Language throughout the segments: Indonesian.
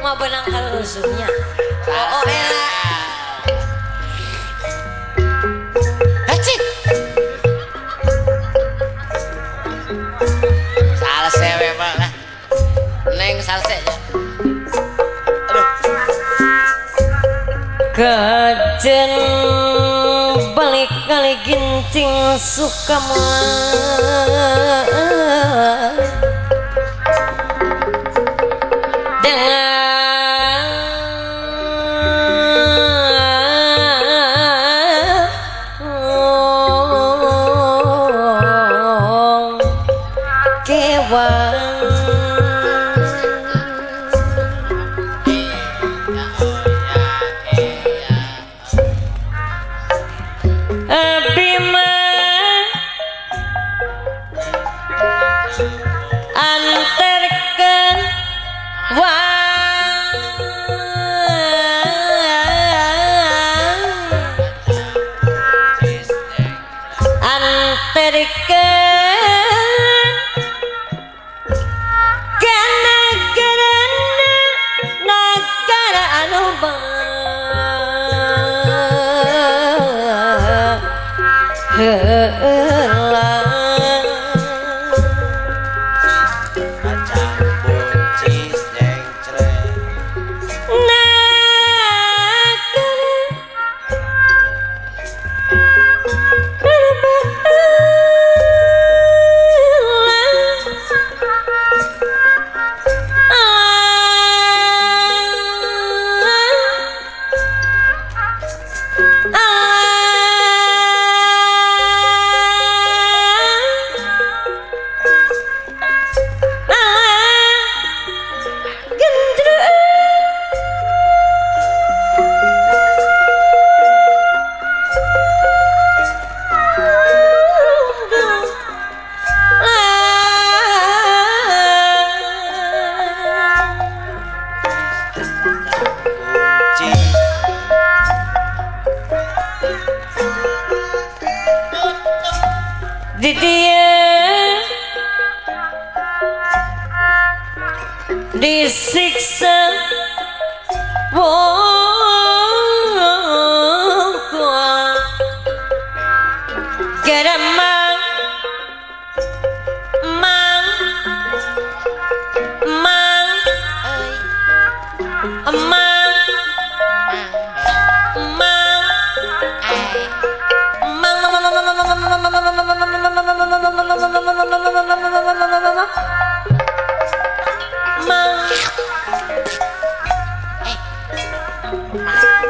mau benang kalau rusuknya. Oh elah. Hacik. Salse we mah lah. Neng salse ya. Aduh. Kajen balik kali ginting suka mah dengan kewang di dia disiksa gara mang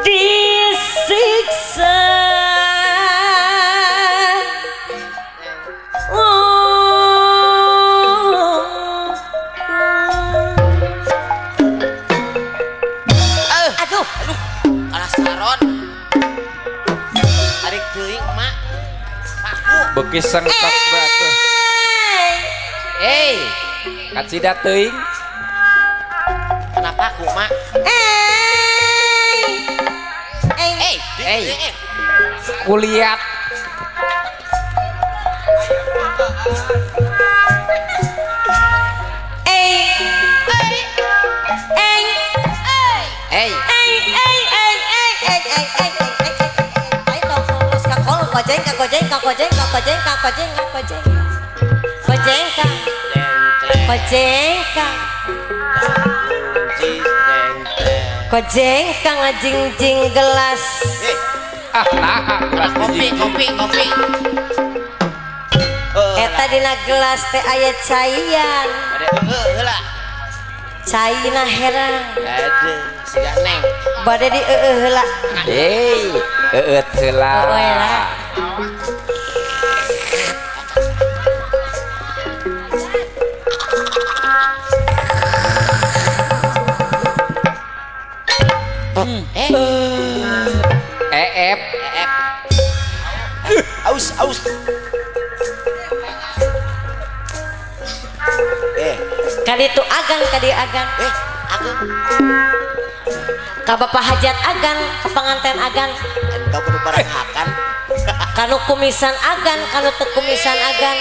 disiksa aduh alas saron tarik teuing mak paku beki sengkak batu kacida teuing kenapa aku mak kuliat kojengka ngajingjing gelas kopi eta dina gelas teh aya caian caina herang siga neng bade di heula heula aus kaditu agan agan ka bapak hajat agan ka panganten agan entau kudu barang akan kanu kumisan agan kanu teu kumisan agan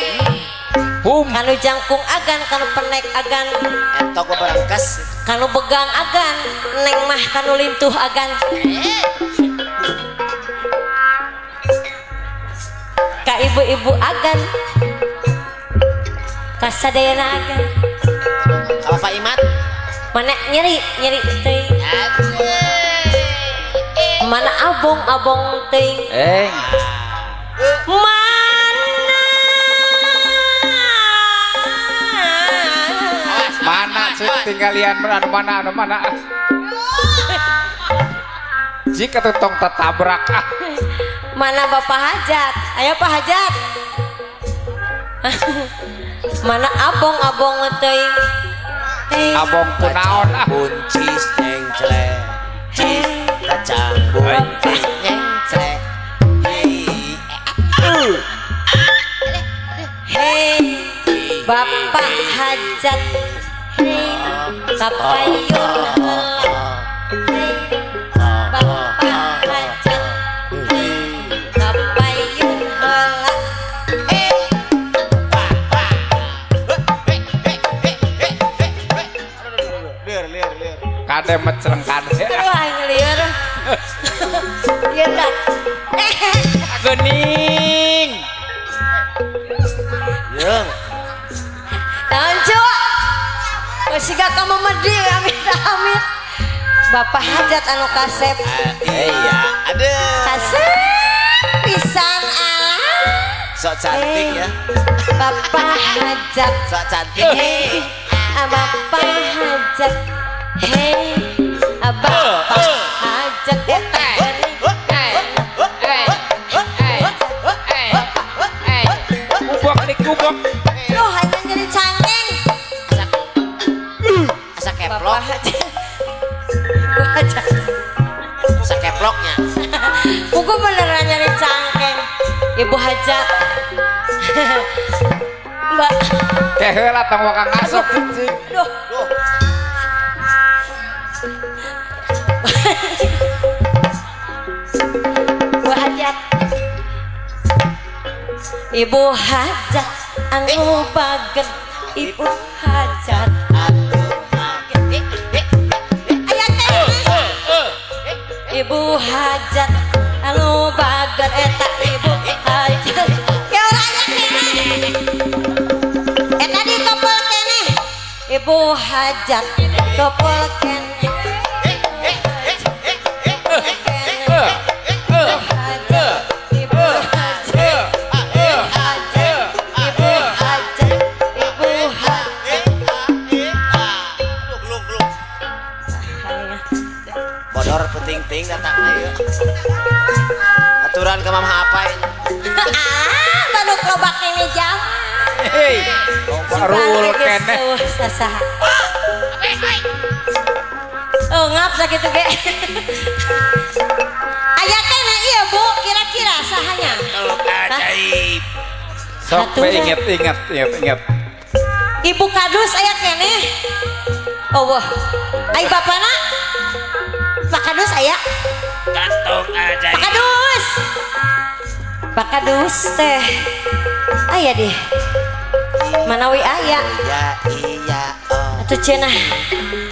kanu jangkung agan kanu penek agan entau kudu barang kas kanu begang agan neng mah kanu lintuh agan ka ibu-ibu agan ka sadayana agan Ka Bapak Imat. mana nyeri teuing mana abong teuing mana sih tinggalian mana jika tutong tetabrak mana Bapak Hajat ayo Pak Hajat mana abong teuing abong kunaon buncis neng celek kacang buncis neng celek hei Bapak Hajat hei kapayun Bapak Hajat kapayun heula kade meceleng kade wah ngelieur ieu dah gening Jeung Tancu siga ka memedi amit Bapak Hajat anu kasep iya aduh kasep pisan ala sok cantik ya Bapak Hajat sok cantik hei Bapak Hajat hei Bapak Hajat kubok Duh hanya jadi cangkeng asa keplok Bapak Hajat Ibu Hajat asa keploknya Buku beneran nyari cangkeng Ibu Hajat Mbak heula tong wakang ngasuk cicing Duh Ibu Hajat Ibu Hajat anu baget Ibu Hajat Ibu Hajat anu baget eta Ibu Hajat ya orangnya kene eta di topol kene Ibu Hajat topol kene bodor penting datangnya yuk aturan ke mama apa ini baru kelobak ini jam hei baru kene sasaha oh ngap sakit ge aya kene iya Bu kira-kira sahanya ajaib sok inget Ibu Kadus aya kene oh wah ai bapana Pak Kadus aya kantong ajaib Pak Kadus teh aya deh manawi aya iya oh atuh cenah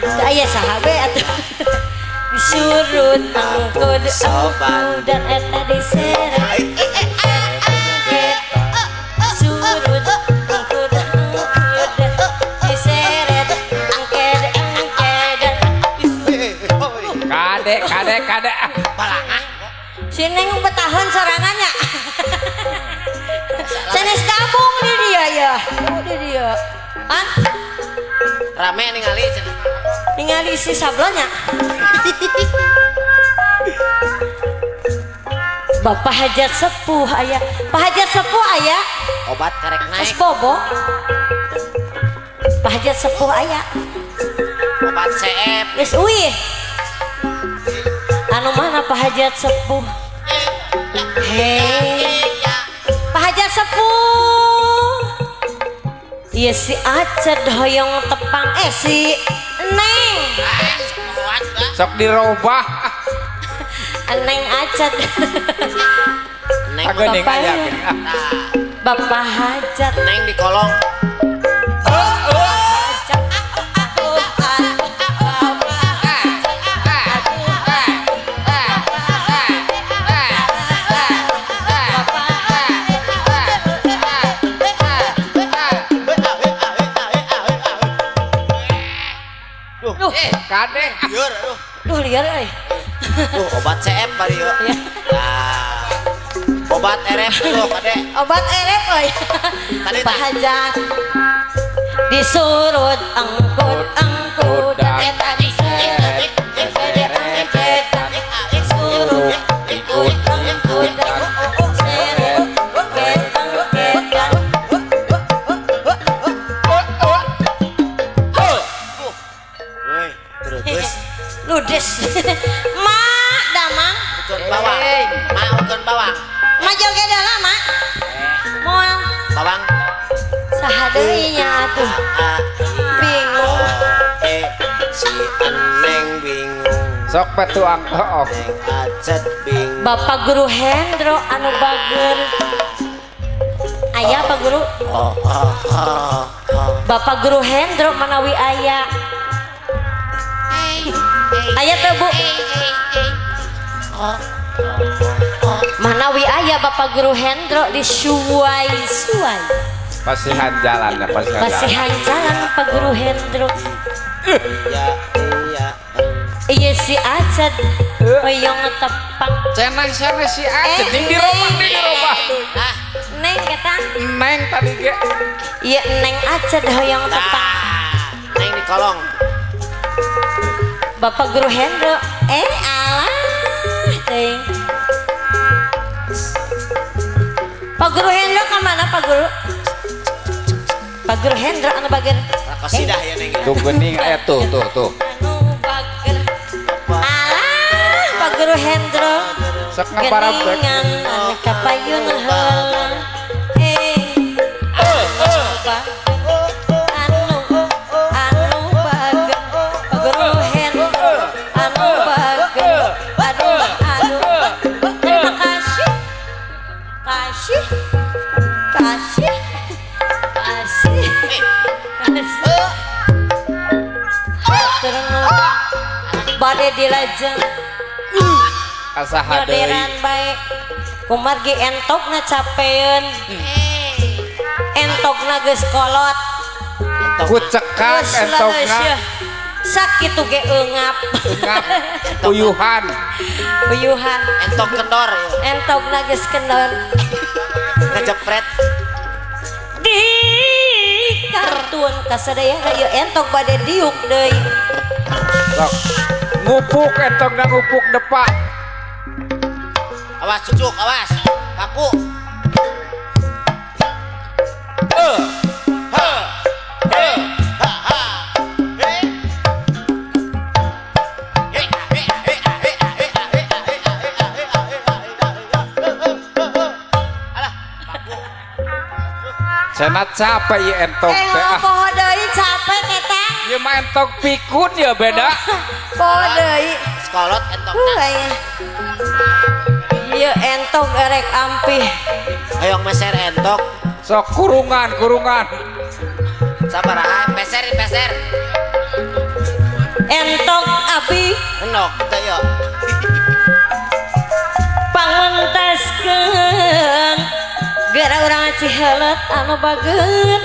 teu aya sahabe atuh disurut angkud soban dan eta diseret surut angkud diseret angked kade balangah si Neng betahun sorangannya sanes gabung di dia ya di dia an rame ningali ningali si sablonnya Bapak Hajat Sepuh aya Pak Hajat Sepuh aya obat karek es naik bobo Pak Hajat Sepuh aya obat CF geus uih anu mana Pak Hajat Sepuh hei Pak Hajat Sepuh iya si Aced hoyong tepang si Neng sok dirobah Neng Aced neng agak ning Bapak aya ya. gini Bapak Hajat neng di kolong Hajat Duh. Kadek. Liur, aduh. Duh liar euy. Obat CF bari yuk. Ya. Nah. Obat RF dulu, Kade. Obat erep euy. Tadi Pak Hajat. Disurut angkut eta diseret. Disurut angkut seret. Woi, terus. Ludes. Mak damang. Ukun bawang. Mak ukun bawang. Mak joget dah lama. Moal Bawang. saha deui nya atuh. Bingung. Si Eneng bingung. Sok petuang hook. Neng Acet bingung. Bapak Guru Hendro anu bager. Aya Pak Guru? Bapak Guru Hendro manawi aya. Aya teu Bu? Manawi aya Bapak Guru Hendro di Suwai. Pasihan jalan ya, pasihan jalan. Basihan jalan Pak Guru Hendro. Iya, iya. Iya si Acet hoyong tepang. Cenah si aja ning dirobah Ah, Neng kata Neng tadi ge. iya Neng Acet hoyong tepang. dah. Neng di kolong. Bapak Guru Hendro alah teuing. Pak Guru Hendro ke mana Pak Guru? Pak Guru Hendro anu bager. Kasidah ya Neng. Tuh geuning aya tuh. Anu bager. Alah Pak Guru Hendro. Sok ngaparabek. Geningan anu kapayun heula. Anu bager. Pak Guru Hendro anu bager. Aduh. Terima kasih. Kasih. Bade dilajeng Kasaha deui. nyoderan bae kumargi entokna capeun entokna geus kolot Kucekak geus entokna. leuleus sakitu ge eungap Ngap uyuhan. uyuhan Entok kendor ya. entokna geus kendor Ngejepret. di kartun kasadaya ieu entok bade diuk deui. Sok. Ngupuk entokna ngupuk depak. Awas cucuk, awas. Kaku. Cenah capek ieu entok teh. Poho deui capek eta Ieu mah entok pikun ya beda. poho deui Sekolot entokna. aya ieu entok erek ampih Hayong meser entok. Sok kurungan. Sabar ah, peser. entok abi Enok, teu yo. pangentaskeun gara urang Cihelet anu bageut